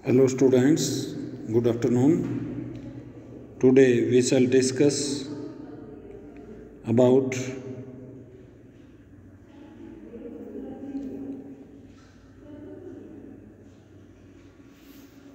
Hello students, good afternoon. Today we shall discuss about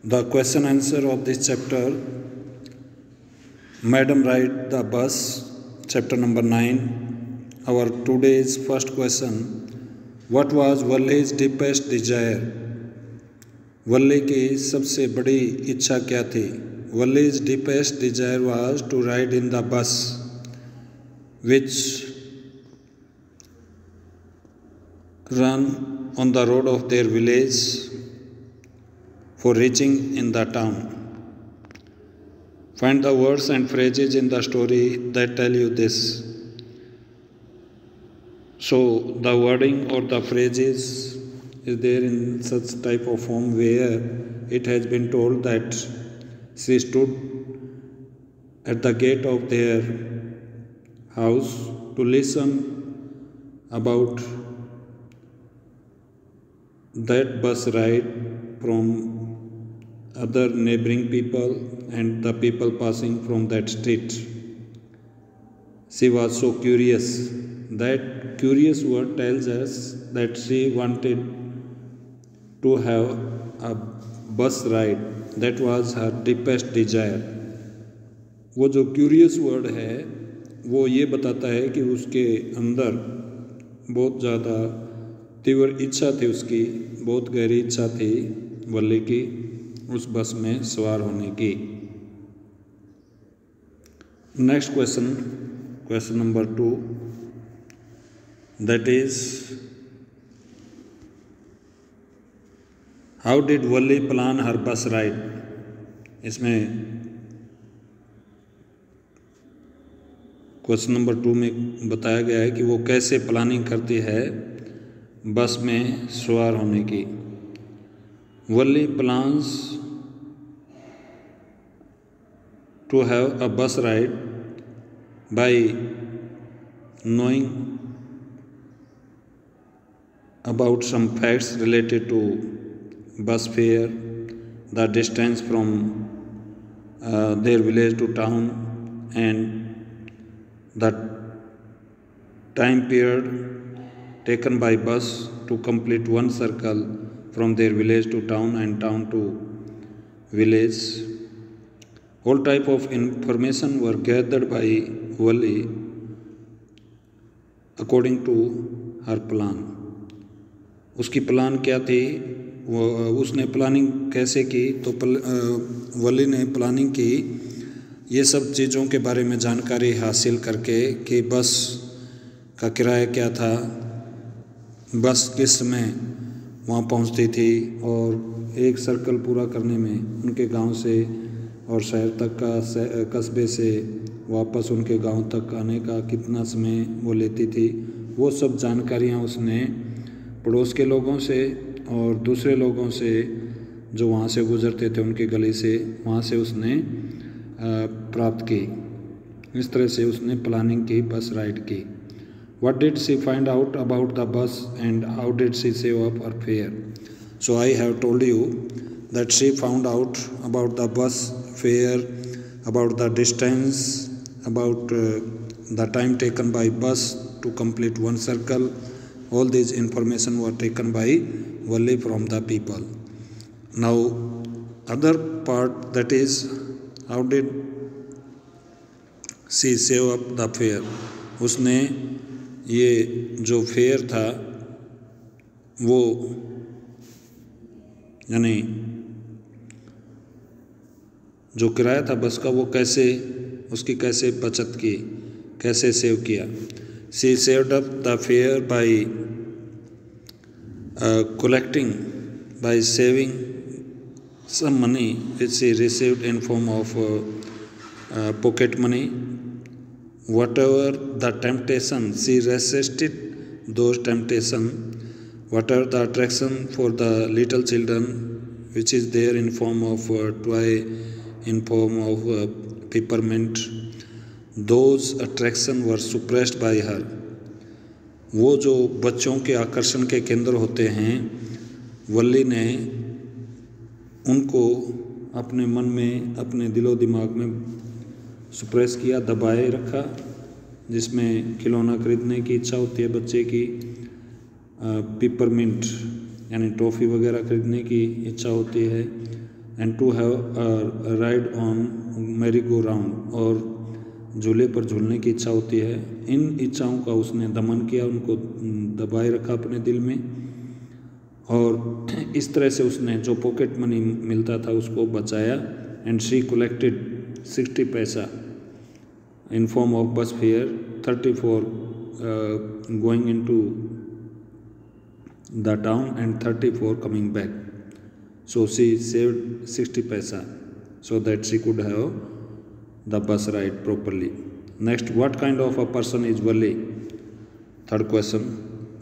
the question answer of this chapter, Madam Ride the Bus, chapter number 9. Our today's first question, what was Wally's deepest desire? वल्ली की सबसे बड़ी इच्छा क्या थी? Wally's deepest desire was to ride in the bus which ran on the road of their village for reaching in the town. Find the words and phrases in the story that tell you this. So the wording or the phrases is there in such type of form where it has been told that she stood at the gate of their house to listen about that bus ride from other neighboring people and the people passing from that street. She was so curious. That curious word tells us that she wanted to have a bus ride. That was her deepest desire. वो जो curious word है वो ये बताता है कि उसके अंदर बहुत ज़्यादा तीव्र इच्छा थी, उसकी बहुत गहरी इच्छा थी वल्ली की उस बस में सवार होने की. Next question number 2, that is, how did Wally plan her bus ride? इसमें क्वेश्चन नंबर 2 में बताया गया है कि वो कैसे प्लानिंग करती है बस में सवार होने की. Wally plans to have a bus ride by knowing about some facts related to bus fare, the distance from their village to town, and the time period taken by bus to complete one circle from their village to town and town to village. All type of information were gathered by Wally according to her plan. उसकी plan क्या थी, वो उसने planning कैसे की? तो वली ने planning की ये सब चीज़ों के बारे में जानकारी हासिल करके कि बस का किराया क्या था, बस किस समय वहाँ पहुँचती थी और एक सर्कल पूरा करने में उनके गांव से और शहर तक का कस्बे से वापस उनके गांव तक आने का कितना समय वो लेती थी. वो सब जानकारियाँ उसने पड़ोस के लोगों से और दूसरे लोगों से जो वहाँ से गुज़रते थे उनकी गली से, वहाँ से उसने प्राप्त की. इस तरह से उसने प्लानिंग की, बस राइड की. What did she find out about the bus and how did she save up her fare? So I have told you that she found out about the bus fare, about the distance, about the time taken by bus to complete one circle. All these information were taken by Wally from the people. Now other part, that is, how did she save up the fare? उसने ये जो fair था वो यानी जो किराया था बस का वो कैसे उसकी कैसे बचत की, कैसे सेव किया. She saved up the fare by saving some money which she received in form of pocket money. Whatever the temptation, she resisted those temptations. Whatever the attraction for the little children which is there in form of toy, in form of peppermint, those attraction were suppressed by her. वो जो बच्चों के आकर्षण के केंद्र होते हैं, वल्ली ने उनको अपने मन में, अपने दिलो दिमाग में सप्रेस किया, दबाए रखा, जिसमें खिलौना खरीदने की इच्छा होती है बच्चे की, पिपरमिंट यानी टॉफ़ी वगैरह खरीदने की इच्छा होती है, and to have ride on merry go round, और झूले पर झूलने की इच्छा होती है। इन इच्छाओं का उसने दमन किया, उनको दबाए रखा अपने दिल में, और इस तरह से उसने जो पॉकेट मनी मिलता था उसको बचाया। एंड शी कलेक्टेड 60 पैसा इन फॉर्म ऑफ बस fair, 34 going into the town and 34 coming back. So she saved 60 paisa so that she could have the bus ride properly. Next, what kind of a person is Valli? Third question,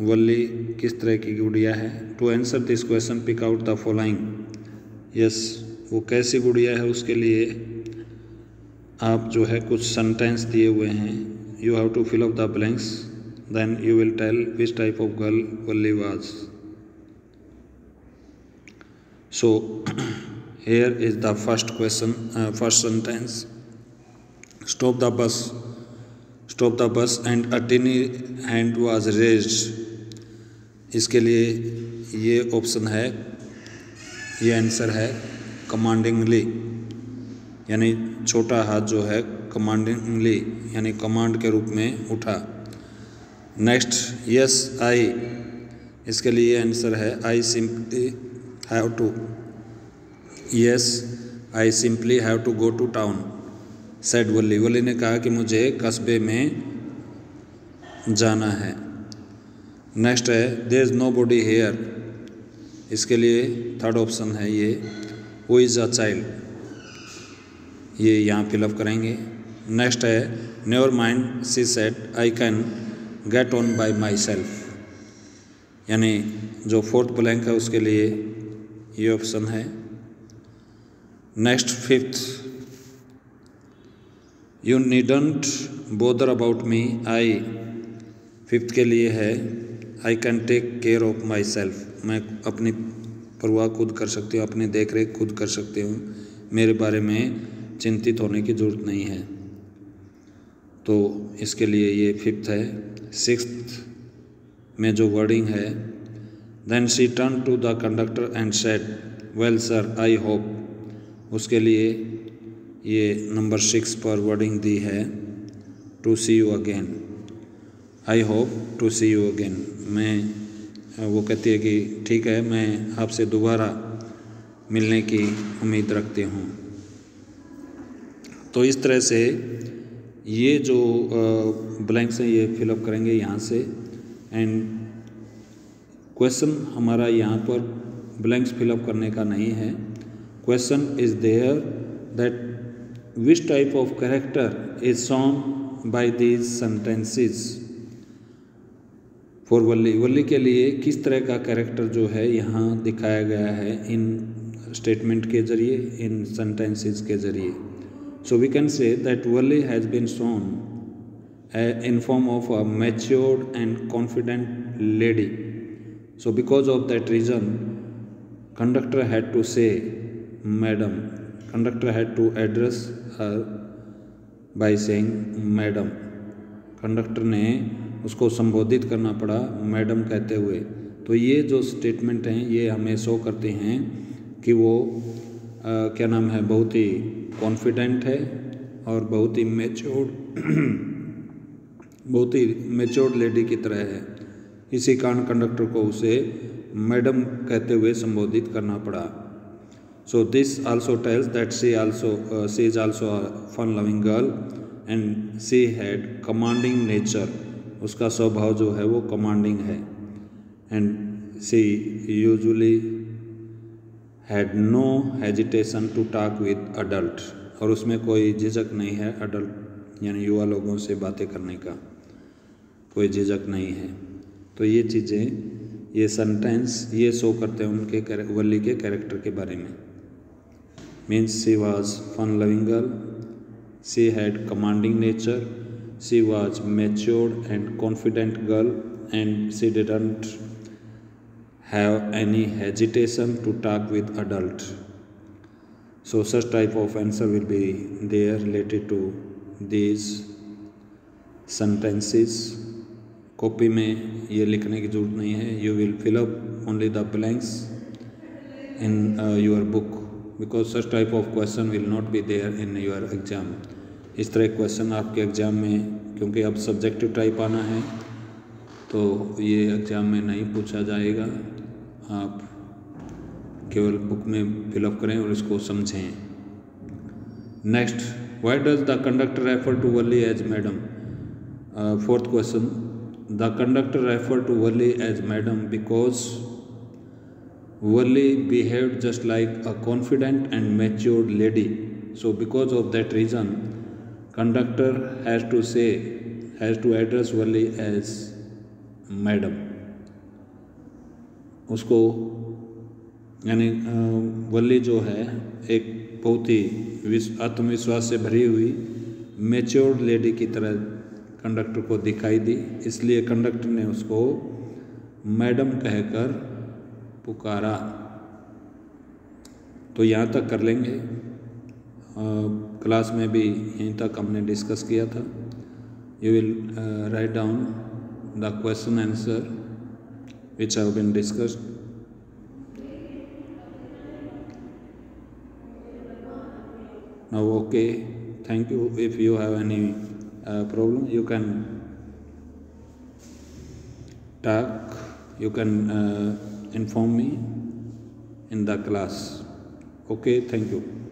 Valli किस तरह की गुड़िया है? To answer this question, pick out the following. Yes, वो कैसी गुड़िया है उसके लिए आप जो है कुछ सेंटेंस दिए हुए हैं. You have to fill up the blanks. Then you will tell which type of girl Valli was. So here is the first question, first sentence. Stop the bus and a tiny hand was raised. इसके लिए ये option है, ये answer है कमांडिंगली, यानी छोटा हाथ जो है कमांडिंगली यानी कमांड के रूप में उठा. नेक्स्ट, यस आई, इसके लिए आंसर है I simply have to. Yes I simply have to go to town said Valli. Valli ने कहा कि मुझे कस्बे में जाना है. नेक्स्ट है there is nobody here. इसके लिए थर्ड ऑप्शन है ये हु इज़ अ चाइल्ड, ये यहाँ फिलअप करेंगे. नेक्स्ट है never mind she said I can get on by my self, यानी जो फोर्थ ब्लैंक है उसके लिए ये ऑप्शन है. Next fifth, you needn't bother about me I. Fifth के लिए है I can take care of myself, मैं अपनी परवाह खुद कर सकती हूँ, अपनी देख रेख खुद कर सकती हूँ, मेरे बारे में चिंतित होने की ज़रूरत नहीं है. तो इसके लिए ये फिफ्थ है. सिक्स्थ में जो वर्डिंग है then she turn to the conductor and said well sir I hope, उसके लिए ये नंबर 6 पर वर्डिंग दी है to see you again. I hope to see you again, मैं वो कहती है कि ठीक है मैं आपसे दोबारा मिलने की उम्मीद रखती हूँ. तो इस तरह से ये जो ब्लैंक्स हैं ये फिलअप करेंगे यहाँ से. एंड क्वेश्चन हमारा यहाँ पर ब्लैंक्स फिलअप करने का नहीं है. Question is there that which type of character is shown by these sentences for Valli. Valli के लिए किस तरह का कैरेक्टर जो है यहाँ दिखाया गया है इन स्टेटमेंट के ज़रिए, इन सेंटेंसेस के ज़रिए. So we can say that Valli has been shown in form of a matured and confident lady. So because of that reason, conductor had to say madam. Conductor had to address her by saying madam. Conductor ने उसको संबोधित करना पड़ा madam कहते हुए. तो ये जो स्टेटमेंट हैं ये हमें शो करते हैं कि वो क्या नाम है बहुत ही कॉन्फिडेंट है और बहुत ही मैच्योर्ड लेडी की तरह है. इसी कारण कंडक्टर को उसे मैडम कहते हुए संबोधित करना पड़ा. So this also tells that she is also a fun loving girl and she had commanding nature. उसका स्वभाव जो है वो कमांडिंग है. And she usually had no hesitation to talk with adult, और उसमें कोई झिझक नहीं है अडल्ट यानी युवा लोगों से बातें करने का कोई झिझक नहीं है. तो ये चीज़ें, ये सेंटेंस ये शो करते हैं उनके वल्ली के कैरेक्टर के बारे में. Means she was fun loving girl, she had commanding nature, she was matured and confident girl, and she didn't have any hesitation to talk with adult. So such type of answer will be there related to these sentences. Copy में ये लिखने की ज़रूरत नहीं है. You will fill up only the blanks in your book because such type of question will not be there in your exam. इस तरह question आपके एग्ज़ाम में, क्योंकि अब सब्जेक्टिव टाइप आना है, तो ये एग्ज़ाम में नहीं पूछा जाएगा. आप केवल बुक में फिलअप करें और इसको समझें. Next, why does the conductor refer to Valli as madam? Fourth question, the conductor refer to Valli as madam because Valli behaved just like a confident and matured lady. So because of that reason conductor has to address Valli as madam. उसको यानी वर्ली जो है एक बहुत ही आत्मविश्वास से भरी हुई मैच्योर्ड लेडी की तरह कंडक्टर को दिखाई दी, इसलिए कंडक्टर ने उसको मैडम कहकर पुकारा. तो यहाँ तक कर लेंगे. क्लास में भी यहीं तक हमने डिस्कस किया था. You will write down the question answer which have been discussed. Now okay, thank you. If you have any problem, you can talk, you can inform me in the class. Okay, thank you.